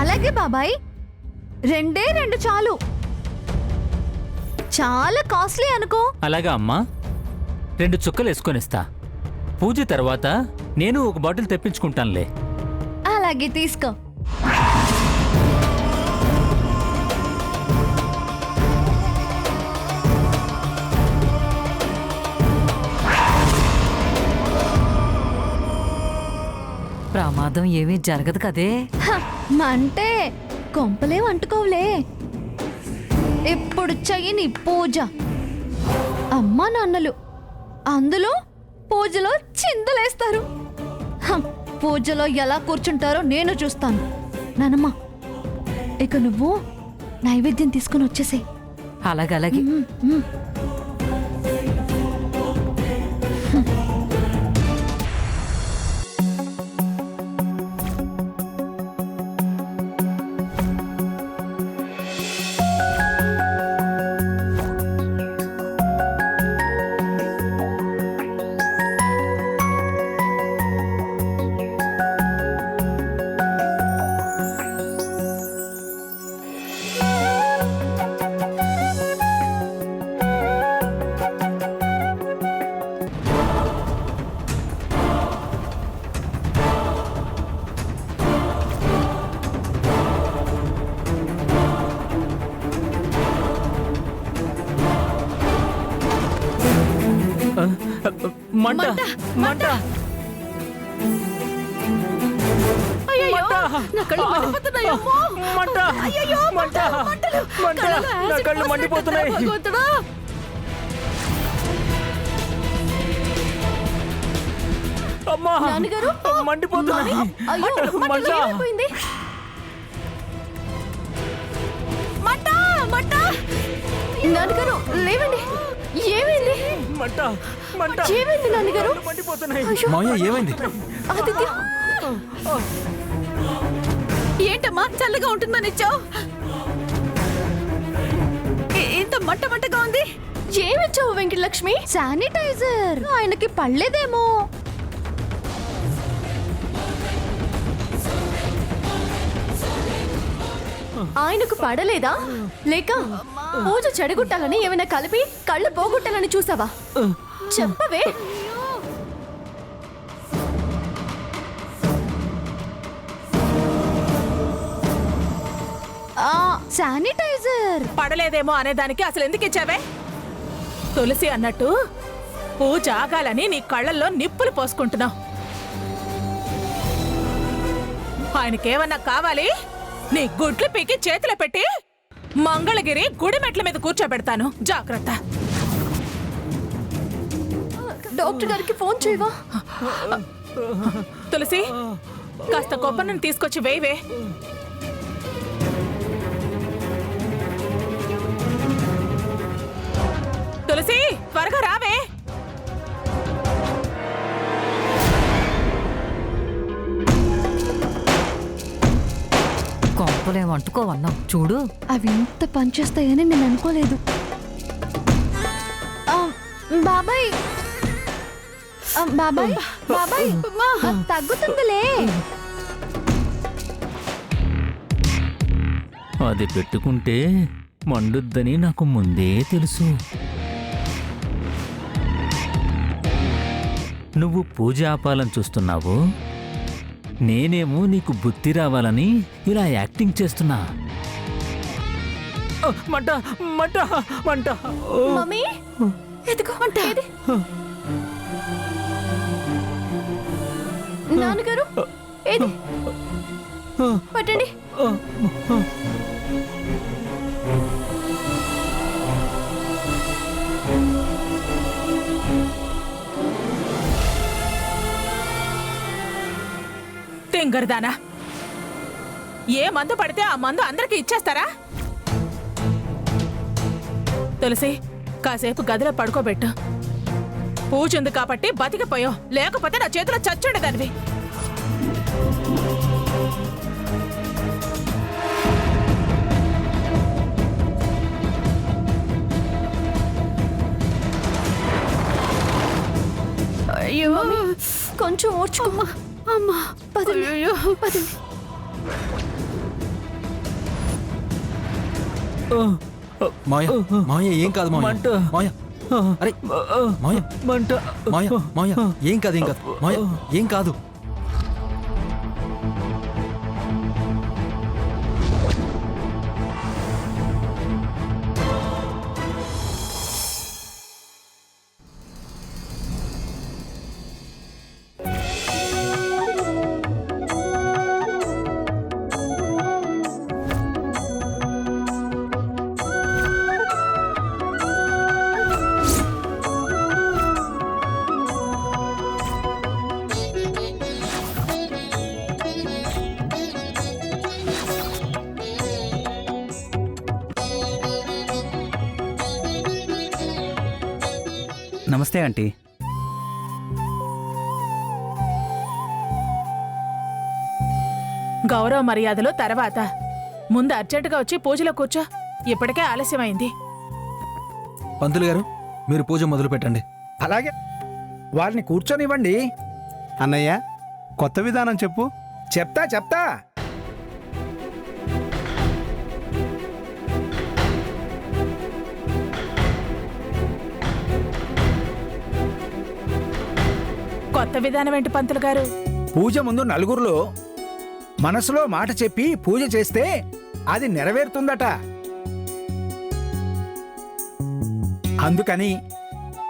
అలాగే బాబాయ్, రెండే రెండు చాలు. చాలా కాస్ట్లీ అనుకో. అలాగా అమ్మా, 2 చుక్కలు వేసుకొనిస్తా. పూజ తర్వాత నేను ఒక బాటిల్ తెప్పించుకుంటానులే. అలాగే తీసుకో. ప్రమాదం ఏమీ జరగదు కదే. అంటే కొంపలేం అంటుకోవులే. ఎప్పుడు చెయ్యని పూజ, అమ్మా నాన్నలు అందులో పూజలో చిందులేస్తారు. పూజలో ఎలా కూర్చుంటారో నేను చూస్తాను. నానమ్మ, ఇక నువ్వు నైవేద్యం తీసుకుని వచ్చేసేయ్. అలాగలాగే. మంట మంట నా కళ్ళు మండిపోతున్నాయి. మంట మంట మంట, నా కళ్ళు మండిపోతున్నాయి. అమ్మా, మండిపోతున్నాయి. మంట మంట మంట. నాన్నగారు లేవండి. ఏమైంది? మంట మంట. ఏమైంది నాన్నగారు? మండిపోతున్నాయి. మాయ ఏమైంది? ఆదిత్య, ఏంటమ్మా చల్లగా ఉంటుందని ఇచ్చావు? ఇంత మంట మంటగా ఉంది. ఏమిచ్చావు వెంకటలక్ష్మి? శానిటైజర్. ఆయనకి పడలేదేమో. ఆయనకు పడలేదా, లేక పూజ చెడగొట్టాలని ఏమైనా కలిపి కళ్ళు పోగొట్టాలని చూసావా? చెప్పవే. శానిటైజర్. పడలేదేమో అనేదానికి అసలు ఎందుకు ఇచ్చావే? తులసి అన్నట్టు పూజ ఆగాలని నీ కళ్ళల్లో నిప్పులు పోసుకుంటున్నావు. ఆయనకేమన్నా కావాలి, నీ గుడ్లు పీకి చేతిలో పెట్టి మంగళగిరి గుడి మెట్ల మీద కూర్చోబెడతాను. జాగ్రత్త. డాక్టర్ గారికి ఫోన్ చేయవా? తులసి, కాస్త కొబ్బరిని తీసుకొచ్చి వేయవే. తులసి, త్వరగా రావే. కొంపలేం అంటుకోవన్నావు చూడు. అవి ఎంత పనిచేస్తాయని నేను అనుకోలేదు. బాబాయ్ బాబాయ్ బాబాయ్, తగ్గుతుందిలే. అది పెట్టుకుంటే మండుద్దని నాకు ముందే తెలుసు. నువ్వు పూజ ఆపాలని చూస్తున్నావు, నేనేమో నీకు బుద్ధి రావాలని ఇలా యాక్టింగ్ చేస్తున్నా. మంట మంట మంట. మమ్మీ, ఎదుగు మంట. నాన్నగారు ఏది? పట్టండి. తెంగరదానా, ఏ మందు పడితే ఆ మందు అందరికి ఇచ్చేస్తారా? తులసి, కాసేపు గదిలో పడుకోబెట్టు. పూజ ఉంది కాబట్టి బతికిపోయావు, లేకపోతే నా చేతిలో చచ్చుండేదానివి. అయ్యో, కొంచెం ఓర్చుకోమ్మా. అమ్మా, పదండి. మాయ మాయ ఏం కాదు మాయ మంట. మాయ అరే మాయ మంట మాయ మాయ ఏం కాదు మాయ ఏం కాదు. నమస్తే ఆంటీ. గౌరవ మర్యాదలు తర్వాత. ముందు అర్జెంటుగా వచ్చి పూజలో కూర్చో. ఇప్పటికే ఆలస్యమైంది. పంతులు గారు మీరు పూజ మొదలు పెట్టండి. అలాగే వారిని కూర్చొనివ్వండి. అన్నయ్య, కొత్త విధానం చెప్పు. చెప్తా కొత్త విధానం ఏంటి పంతులు గారు? పూజ ముందు నలుగురిలో మనసులో మాట చెప్పి పూజ చేస్తే అది నెరవేరుతుందట. అందుకని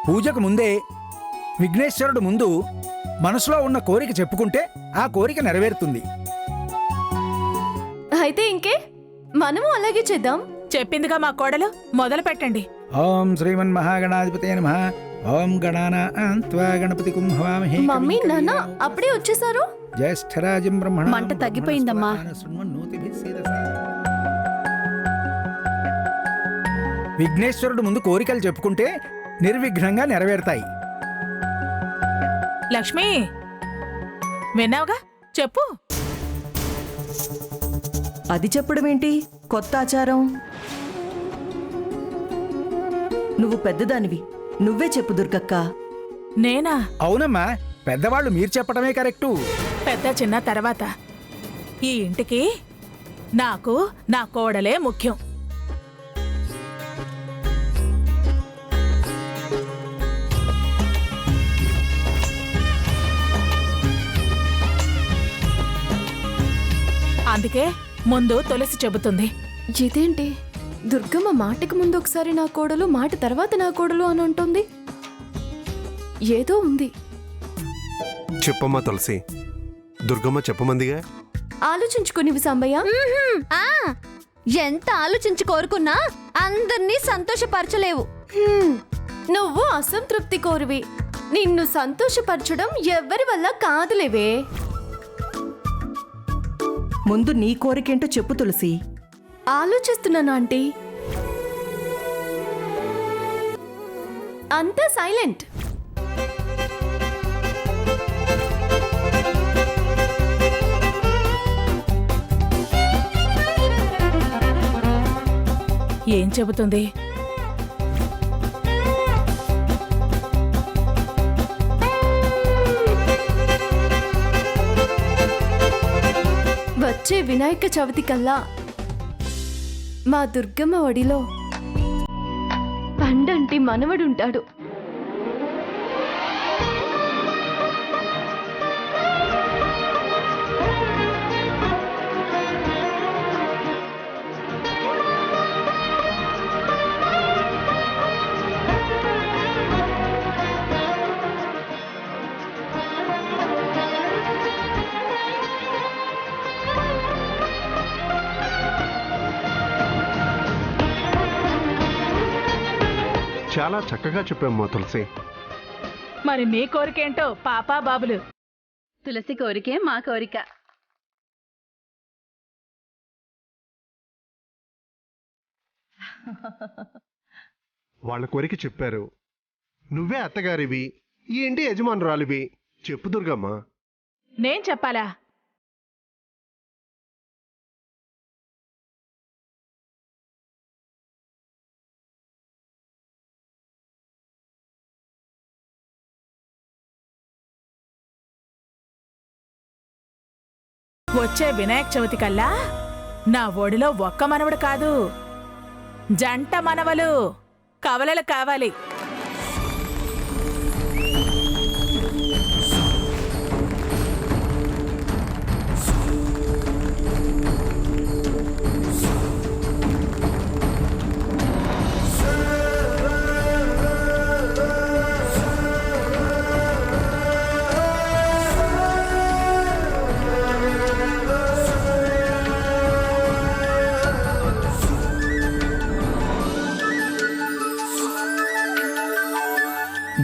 పూజకు ముందే విఘ్నేశ్వరుడు ముందు మనసులో ఉన్న కోరిక చెప్పుకుంటే ఆ కోరిక నెరవేరుతుంది. అయితే ఇంకే మనము అలాగే చేద్దాం. చెప్పిందిగా మా కోడలు, మొదలు పెట్టండి. ఓం శ్రీమన్ మహాగణాధిపతయ నమః. ఓం గణానాన్త్వా గణపతి కుంభవామహే. మమ్మీ నాన్న అప్పుడే వచ్చేసారు. జ్యేష్ఠరాజం బ్రహ్మణాం మంట తగ్గిపోయిందమ్మా. విఘ్నేశ్వరుడు ముందు కోరికలు చెప్పుకుంటే నిర్విఘ్నంగా నెరవేరుతాయి. లక్ష్మి, విన్నావుగా, చెప్పు. అది చెప్పడం ఏంటి కొత్త ఆచారం? నువ్వు పెద్దదానివి, నువ్వే చెప్పు దుర్గక్క. నేనా? అవునమ్మా, పెద్దవాళ్ళు మీరు చెప్పడమే కరెక్టు. పెద్ద చిన్న తర్వాత ఈ ఇంటికి నాకు నా కోడలే ముఖ్యం. అందుకే ముందు తులసి చెబుతుంది. ఇదేంటి దుర్గమ్మ మాటకి ముందు ఒకసారి నా కోడలు, మాట తర్వాత నా కోడలు అని అంటుంది. ఏదో ఉంది. చెప్పమ్మా తులసి. దుర్గమ్మ చెప్పమందిగా. ఆలోచించుకునివి సాంబయ్య. ఎంత ఆలోచించి కోరుకున్నా అందర్నీ సంతోషపరచలేవు. నువ్వు అసంతృప్తి కోరివి. నిన్ను సంతోషపరచడం ఎవ్వరి వల్ల కాదులేవే. ముందు నీ కోరికేంటో చెప్పు తులసి. ఆలోచిస్తున్నాను ఆంటీ. అంతా సైలెంట్. ఏం చెబుతుంది? వచ్చే వినాయక చవితి కల్లా మా దుర్గమ్మ ఒడిలో పండంటి మనవడుంటాడు. చాలా చక్కగా చెప్పామ్మా తులసి. మరి నీ కోరికేంటో పాపా బాబులు? తులసి కోరికే మా కోరిక. వాళ్ళ కోరిక చెప్పారు. నువ్వే అత్తగారివి, ఈ ఇంటి యజమానురాలివి. చెప్పు దుర్గమ్మ. నేను చెప్పాలా? వచ్చే వినాయక చవితి కల్లా నా ఒడిలో ఒక్క మనవడు కాదు, జంట మనవలు కవలలు కావాలి.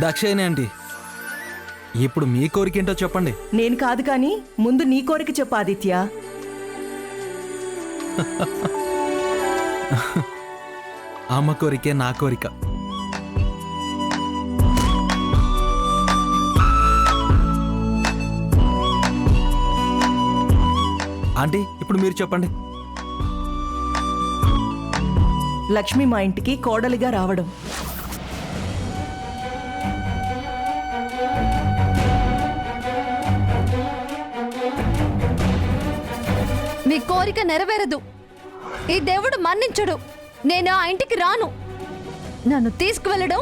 దాక్షాయణి ఆంటీ, ఇప్పుడు మీ కోరికేంటో చెప్పండి. నేను కాదు కానీ ముందు నీ కోరిక చెప్పు ఆదిత్య. అమ్మ కోరికే నా కోరిక. ఆంటీ, ఇప్పుడు మీరు చెప్పండి. లక్ష్మి మా ఇంటికి కోడలిగా రావడం. మీ కోరిక నెరవేరదు. ఈ దేవుడు మన్నించడు. నేను ఆ ఇంటికి రాను. నన్ను తీసుకువెళ్ళడం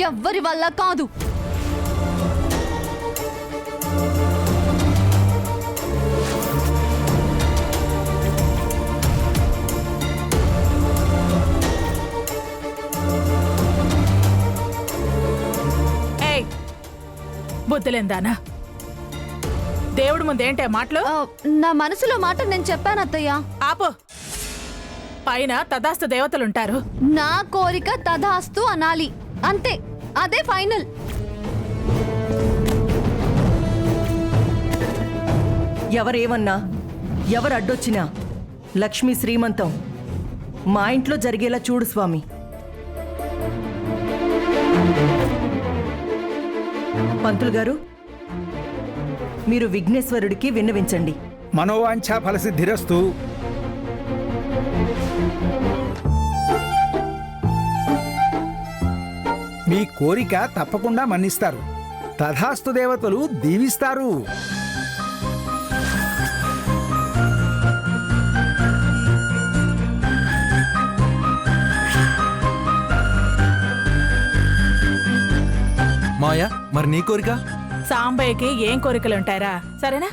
ఎవ్వరి వల్ల కాదు. ఏయ్, బుద్ధులేందానా? దేవుడి ముందేంటే మాటలు? నా మనసులో మాట నేను చెప్పాను అత్తయ్య. ఆపు. పైన తదాస్తు దేవతలుంటారు. నా కోరిక తదాస్తు అనాలి అంతే. అదే ఫైనల్. ఎవరేమన్నా ఎవరు అడ్డొచ్చినా లక్ష్మి శ్రీమంతం మా ఇంట్లో జరిగేలా చూడు స్వామి. పంతులు గారు, మీరు విఘ్నేశ్వరుడికి విన్నవించండి. మనోవాంఛా ఫలసిద్ధిరస్తు. మీ కోరిక తప్పకుండా మన్నిస్తారు. తథాస్తు దేవతలు దీవిస్తారు. మాయా, మరి నీ కోరిక? సాంబయ్యకి ఏం కోరికలుంటారా? సరేనా?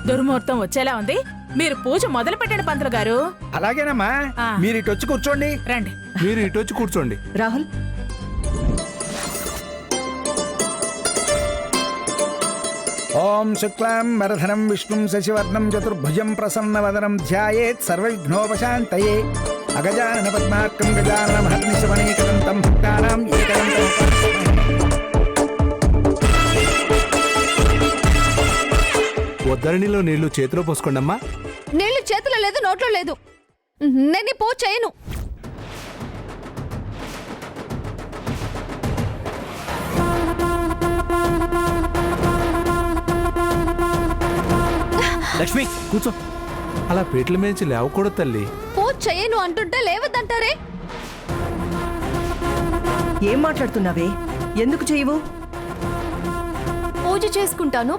దుర్ముహూర్తం వచ్చేలా ఉంది. మీరు పూజ మొదలు పెట్టండి పంతులు గారు. అలాగేనమ్మా, ఆ. మీరు ఇటు వచ్చి కూర్చోండి. రండి. మీరు ఇటు వచ్చి కూర్చోండి. రాహుల్, ఓం శుక్లాం వరధరం విష్ణుం శశివర్ణం చతుర్భుజం ప్రసన్నవదనం ధ్యాయేత్ సర్వవిఘ్నోపశాంతయే. అగజానన పద్మార్కం గజానన మహర్నిశమనేకదంతం భక్తానాం ఏకదంతం. ఉద్ధరణిలో నీళ్లు చేతిలో పోసుకోండమ్మా. నీళ్లు చేతిలో లేదు, నోట్లో లేదు. నేను ఈ పూజ చేయను. లక్ష్మి కూర్చో. అలా పీటల మేంచి లేవకూడదు తల్లి. పూజ చేయను అంటుంటే లేవద్దంటారే. ఏం మాట్లాడుతున్నావే? ఎందుకు చేయవు?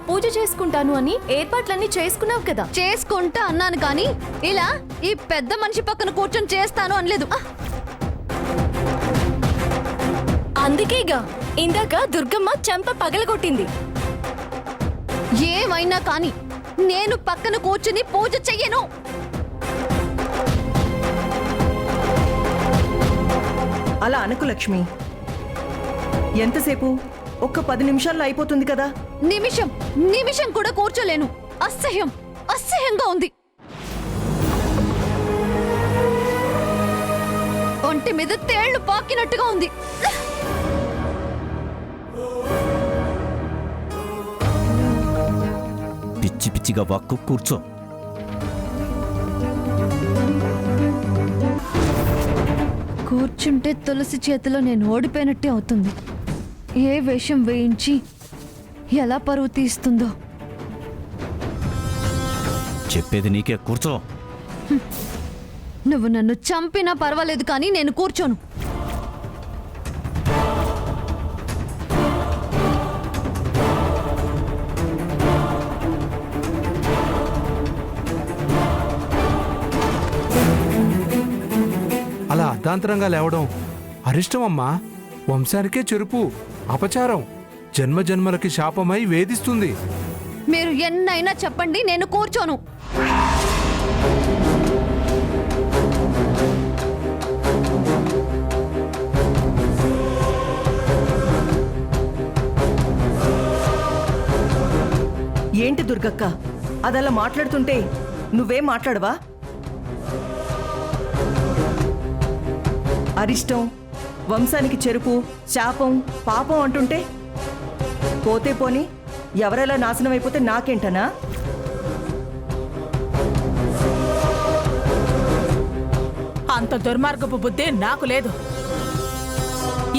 పూజ చేసుకుంటాను అని ఏర్పాట్లన్నీ చేసుకున్నావు కదా. చేసుకుంటా అన్నాను కానీ ఇలా ఈ పెద్ద మనిషి పక్కన కూర్చొని చేస్తాను అనలేదు. అందుకేగా ఇందాక దుర్గమ్మ చెంప పగలగొట్టింది. ఏమైనా కానీ నేను పక్కన కూర్చుని పూజ చెయ్యను. అలా అనకు లక్ష్మి. ఎంతసేపు? ఒక్క 10 నిమిషాల్లో అయిపోతుంది కదా. నిమిషం కూడా కూర్చోలేను. అసహ్యంగా ఉంది. ఒంటి మీద తేళ్లు పాకినట్టుగా ఉంది. పిచ్చి పిచ్చిగా వాక్కు కూర్చో. కూర్చుంటే తులసి చేతిలో నేను ఓడిపోయినట్టే అవుతుంది. ఏ వేషం వేయించి ఎలా పరువు తీస్తుందో. చెప్పేది నీకే, కూర్చో. నువ్వు నన్ను చంపినా పర్వాలేదు కానీ నేను కూర్చోను. అలా అర్ధాంతరంగా లేవడం అరిష్టం అమ్మా. వంశానికే చెరుపు, అపచారం, జన్మ జన్మలకి శాపమై వేధిస్తుంది. మీరు ఎన్నైనా చెప్పండి, నేను కూర్చోను. ఏంటి దుర్గక్క, అదలా మాట్లాడుతుంటే నువ్వేం మాట్లాడవా? అరిష్టం, వంశానికి చెరుపు, శాపం, పాపం అంటుంటే పోతే పోని, ఎవరెలా నాశనం అయిపోతే నాకేంటనా? అంత దుర్మార్గపు బుద్ధి నాకు లేదు.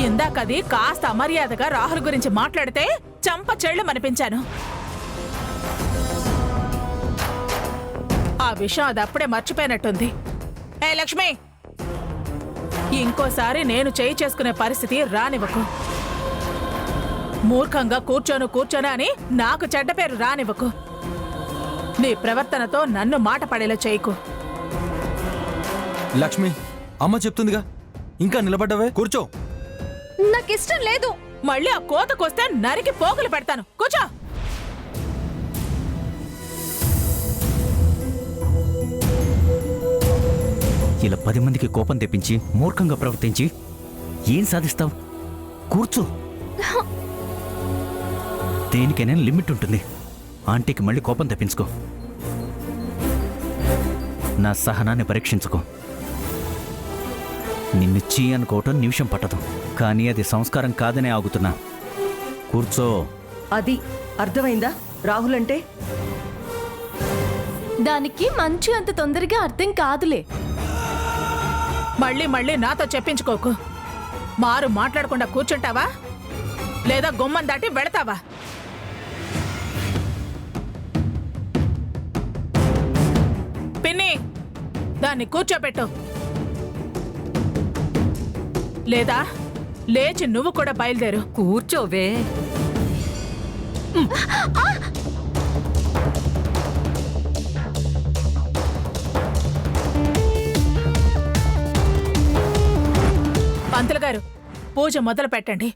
ఇందాకది కాస్త అమర్యాదగా రాహుల్ గురించి మాట్లాడితే చంప చెళ్ళు మనిపించాను. ఆ విషయం అది అప్పుడే మర్చిపోయినట్టుంది. ఏ లక్ష్మి, ఇంకోసారి నేను చేయి చేసుకునే పరిస్థితి రానివ్వకు. మూర్ఖంగా కూర్చోను అని నాకు చెడ్డ పేరు రానివ్వకు. నీ ప్రవర్తనతో నన్ను మాట పడేలా చేయకు. లక్ష్మి, అమ్మ చెప్తుందిగా, ఇంకా నిలబడ్డవే, కూర్చో. నాకిష్టం లేదు. మళ్ళీ ఆ కోతకొస్తే నరికి పోగులు పెడతాను. కూర్చో. ఇలా 10 మందికి కోపం తెప్పించి మూర్ఖంగా ప్రవర్తించి ఏం సాధిస్తావు? కూర్చో. దేనికైనా లిమిట్ ఉంటుంది. ఆంటీకి మళ్ళీ కోపం తెప్పించుకో. నా సహనాన్ని పరీక్షించుకో. నిన్ను చీ అనుకోవటం నిమిషం పట్టదు, కానీ అది సంస్కారం కాదనే ఆగుతున్నా. కూర్చో. అది అర్థమైందా రాహుల్ అంటే? దానికి మంచి అంత తొందరగా అర్థం కాదులే. మళ్ళీ నాతో చెప్పించుకోకు. మారు మాట్లాడకుండా కూర్చుంటావా లేదా గుమ్మం దాటి వెళతావా? పిన్ని, దాన్ని కూర్చోబెట్టు. లేదా లేచి నువ్వు కూడా బయలుదేరు. కూర్చోవే. పంతులు గారు, పూజ మొదలు పెట్టండి.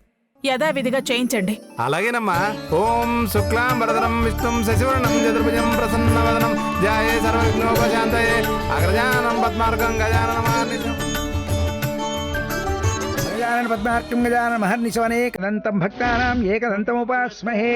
యథావిధిగా చేయించండి. అలాగేనమ్మా. ఓం శుక్లాం వరదనం విష్ణుం శశివర్ణం చతుర్భుజం ప్రసన్నవదనం ధ్యాయే సర్వవిఘ్నోపశాంతయే అగ్రజానం పద్మార్గం గజాననమార్నిశం. గజానన పద్మార్కం గజానన మహర్నిశమనేకదంతం భక్తానాం ఏకదంతముపాస్మహే.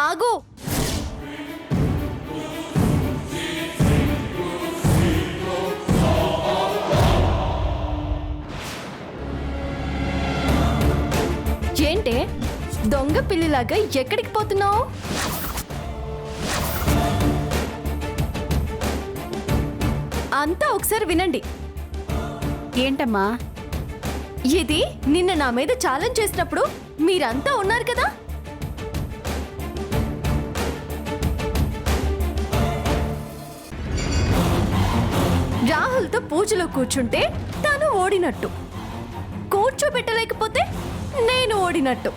ఆగు. ఏంటే దొంగ పిల్లిలాగా ఎక్కడికి పోతున్నావు? అంతా ఒకసారి వినండి. ఏంటమ్మా? ఇది నిన్న నా మీద ఛాలెంజ్ చేసినప్పుడు మీరంతా ఉన్నారు కదా. రాహుల్తో పూజలో కూర్చుంటే తను ఓడినట్టు, కూర్చోబెట్టలేకపోతే నేను ఓడినట్టు.